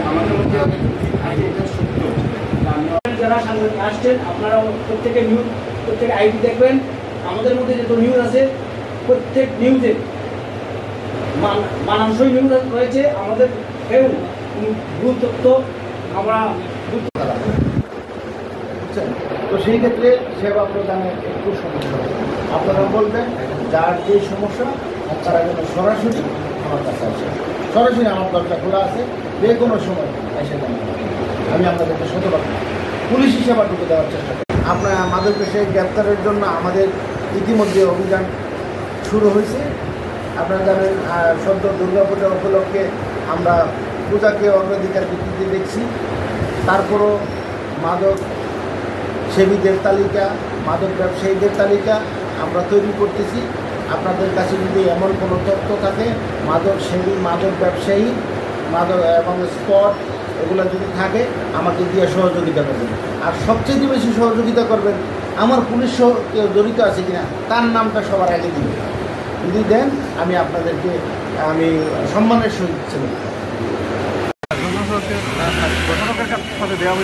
আমাদের মধ্যে সত্য যারা সাংবাদিক আসছেন আপনারা প্রত্যেকে নিউজ প্রত্যেকে আইডি দেখবেন। আমাদের মধ্যে যত নিউজ আছে প্রত্যেক নিউজে মানানসই নিউজ রয়েছে। আমাদের কেউ ভুল তথ্য আমরা তো সেই ক্ষেত্রে সেবা প্রদানের একটু সমস্যা হবে। আপনারা বলবেন যার যে সমস্যা তারা যেন সরাসরি আমার কাছে আসে। সরাসরি আমার দরজা খোলা আছে, যে কোনো সময় এসে জানাবেন। আমি আপনাদেরকে শতভাগ পুলিশি সেবাটুকু দেওয়ার চেষ্টা করি। আপনার আমাদেরকে সেই গ্রেপ্তারের জন্য আমাদের ইতিমধ্যে অভিযান শুরু হয়েছে। আপনারা জানেন সদ্য দুর্গাপূজা উপলক্ষে আমরা পূজাকে অগ্রাধিকার ভিত্তিতে দেখছি। তারপরও মাদক সেবীদের তালিকা, মাদক ব্যবসায়ীদের তালিকা আমরা তৈরি করতেছি। আপনাদের কাছে যদি এমন কোনো তথ্য থাকে মাদক সেবী, মাদক ব্যবসায়ী, মাদক এবং স্পট এগুলো যদি থাকে আমাকে দিয়ে সহযোগিতা করবেন। আর সবচেয়ে বেশি সহযোগিতা করবেন আমার পুলিশ কেউ জড়িত আছে কিনা তার নামটা সবার আগে দিবেন। যদি দেন আমি আপনাদেরকে আমি সম্মানের সহিত ছিলাম। দেওয়া